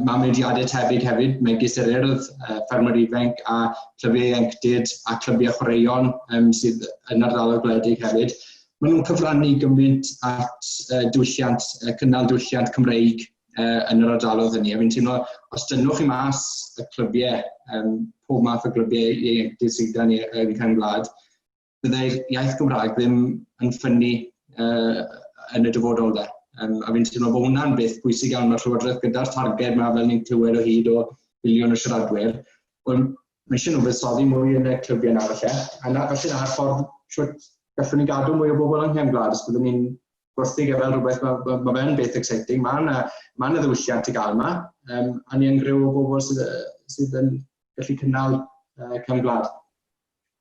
Speaker 6: Mae mudiadau tebyg hefyd, megis yr urdd, ffermwyr ifanc a clybiau ieuenctid a clybiau chwaraeon sydd yn ardaloedd gwledig hefyd. maen nhw'n cyfrannu gymaint at diwylliant, cynnal diwylliant Cymreig yn yr ardaloedd hynny. A fi'n teimlo, os dynwch chi mas y clybiau, pob math o clybiau ieuenctid sydd gan ni yn Cefn Gwlad, byddai'r iaith Gymraeg ddim yn ffynnu yn y dyfodol de. A fi'n teimlo bod hwnna'n beth bwysig iawn mae'r Llywodraeth gyda'r targed yma fel ni'n clywed o hyd o biliwn o siaradwyr. Mae eisiau nhw fuddsoddi mwy yn y clybiau yna falle. A falle na'r ffordd gallwn ni gadw mwy o bobl yng Nghefn Gwlad os byddwn ni'n gwerthu fel rhywbeth, mae fe'n beth exciting. Mae yna ddiwylliant i gael yma, a ni yn gryw o bobl sydd yn gallu cynnal Cefn Gwlad.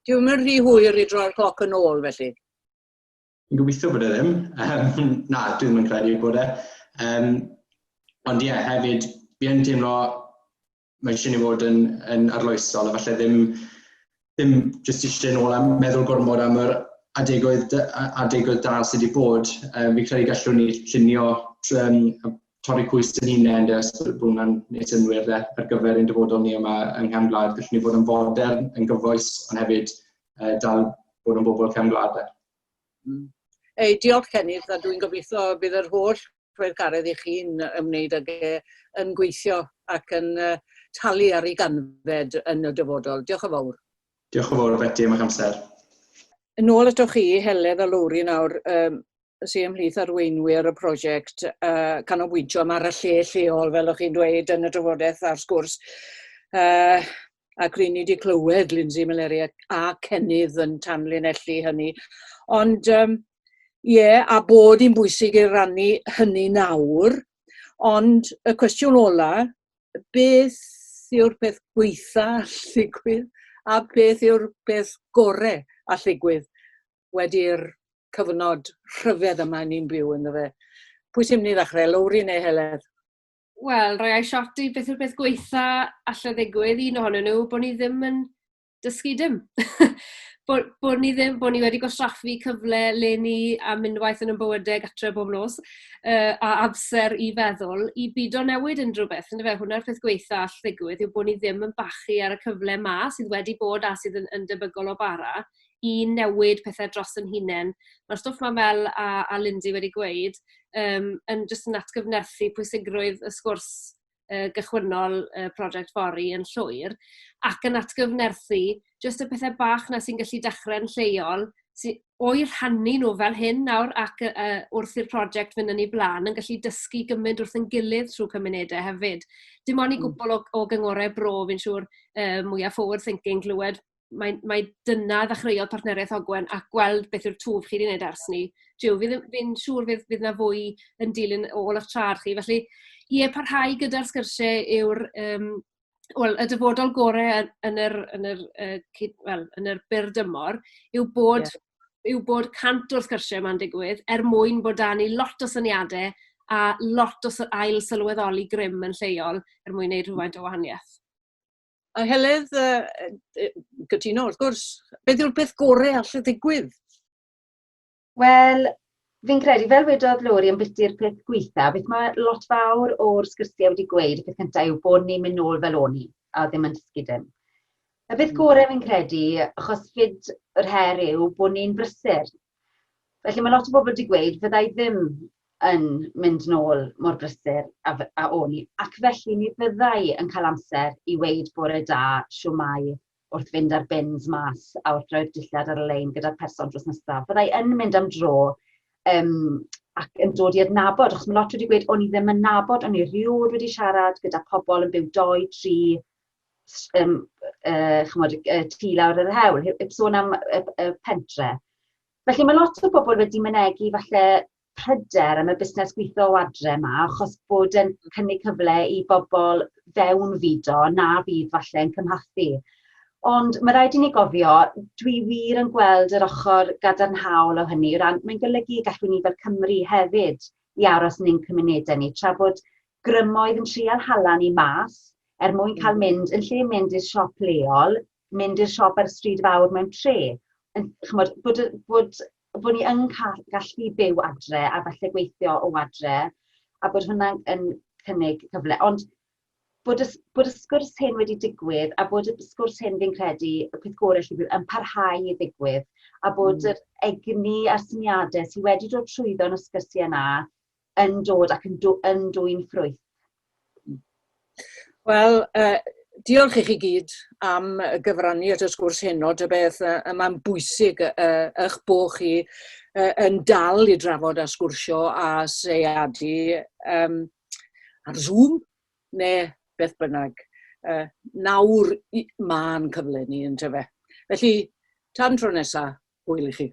Speaker 1: Dwi'n mynd rhy hwyr i droi'r cloc yn ôl felly?
Speaker 6: Fi'n gobeithio bod e ddim. Na, dwi ddim yn credu bod e. Ond ie, hefyd, fi yn teimlo mae eisiau ni fod yn arloesol, a falle ddim jyst eisiau nôl am meddwl gormod am yr adegoedd da sydd wedi bod. Fi'n credu gallwn ni llunio torri cwys yn hunain, bod hwnna'n neud synwyr ar gyfer ein dyfodol ni yma yng Nghefn Gwlad. Gallwn ni fod yn fodern, yn gyfoes, ond hefyd dal bod yn bobl Cefn Gwlad.
Speaker 1: Ei, diolch Cenydd, a dwi'n gobeithio bydd yr holl weithgaredd i chi'n ymwneud ag yn gweithio ac yn talu ar ei ganfed yn y dyfodol. Diolch yn fawr.
Speaker 6: Diolch yn fawr, Betty, am eich amser.
Speaker 1: Yn ôl ato chi, Heledd a Lowri nawr, sy'n ymhlith arweinwyr y prosiect canolbwyntio am ar y lle lleol, fel o'ch chi'n dweud yn y drafodaeth a'r sgwrs. Ac rydyn ni wedi clywed Lindsay Millery a Cenydd yn tanlinellu hynny. Ond a bod hi'n bwysig i rannu hynny nawr, ond y cwestiwn ola, beth yw'r peth gweitha all ddigwydd a beth yw'r peth gorau all ddigwydd wedi'r cyfnod rhyfedd yma ni'n byw ynddo fe. Pwy sy'n mynd i ddechrau, Lowri neu Heledd?
Speaker 2: Wel, rhoi ai shot i beth yw'r peth gweitha all ddigwydd, un ohonyn nhw, bod ni ddim yn dysgu dim. Bod ni wedi gwastraffu cyfle le ni am unwaith yn bywydau gatre bob nos a amser i feddwl i bido newid unrhyw beth. Hwnna'r peth gweitha all ddigwydd yw bod ni ddim yn bachu ar y cyfle ma sydd wedi bod a sydd yn debygol o bara i newid pethau dros yn hunain. Mae'r stwff ma Mel a Lindsay wedi gweud yn jyst yn atgyfnerthu pwysigrwydd y sgwrs gychwynnol Project Fory yn llwyr, ac yn atgyfnerthu jyst y pethau bach na sy'n gallu dechrau'n lleol, o'i rhannu nhw fel hyn nawr ac wrth i'r prosiect fynd yn ei blaen, yn gallu dysgu gymaint wrth yn gilydd trwy cymunedau hefyd. Dim ond i gwbl o gyngorau bro, fi'n siŵr mwyaf forward thinking glywed, mae dyna ddechreuodd partneriaeth Ogwen ac gweld beth yw'r twf chi wedi gwneud ers ni. Fi'n siŵr fydd na fwy yn dilyn ôl eich trad chi. Felly, parhau gyda'r sgyrsiau yw'r y dyfodol gorau yn yr byr dymor yw bod cant o'r sgyrsiau yma'n digwydd mwyn bod da ni lot o syniadau a lot o ail sylweddoli grym yn lleol mwyn wneud rhywfaint o wahaniaeth.
Speaker 1: A Heledd, gytuno wrth gwrs, beth yw'r peth gorau all y ddigwydd?
Speaker 3: Wel, fi'n credu fel wedodd Lowri yn byty'r peth gweitha, beth mae lot fawr o'r sgyrsiau wedi gweud, y peth cyntaf yw bod ni'n mynd nôl fel o'n i, a ddim yn dysgu dim. Y peth gorau fi'n credu, achos fyd yr her yw bod ni'n brysur. Felly mae lot o bobl wedi gweud, fyddai ddim yn mynd nôl mor brysur a o'n i, ac felly mi fyddai yn cael amser i weid bore da siwmai wrth fynd ar bins mas a wrth roi'r dillad ar y lein gyda'r person dros nesaf. Fyddai yn mynd am dro ac yn dod i adnabod, achos mae lot wedi gweud o'n i ddim yn nabod, o'n i riod wedi siarad gyda pobl yn byw 2-3 tŷ lawr yr hewl, heb sôn am y pentre. Felly mae lot o bobl wedi mynegu falle pryder am y busnes gweithio o adre yma, achos bod yn cynnig cyfle i bobl fewn fido na fydd falle yn cymhathu. Ond mae rhaid i ni gofio, dwi wir yn gweld yr ochr gadarnhaol o hynny. Mae'n golygu gallwn ni fel Cymru hefyd i aros yn ein cymunedau ni, tra bod grymoedd yn trial hala ni mas, mwyn cael mynd, yn lle mynd i'r siop leol, mynd i'r siop ar y stryd fawr mewn tre. Bod ni yn gallu byw adre a falle gweithio o adre, a bod hwnna'n cynnig cyfle. Ond bod y sgwrs hyn wedi digwydd, a bod y sgwrs hyn fi'n credu, y peth gorau lle bydd yn parhau i ddigwydd, a bod yr egni a'r syniadau sydd wedi dod trwyddo yn y sgyrsiau yna yn dod ac yn dwy'n ffrwyth.
Speaker 4: Wel, diolch i chi gyd am gyfrannu at y sgwrs heno, dy Beth, mae'n bwysig eich bod chi yn dal i drafod a sgwrsio a seiadu ar Zoom, neu beth bynnag. Nawr ma'n cyfle ni yn tyfe. Felly, tan tro nesaf, hwyl i chi.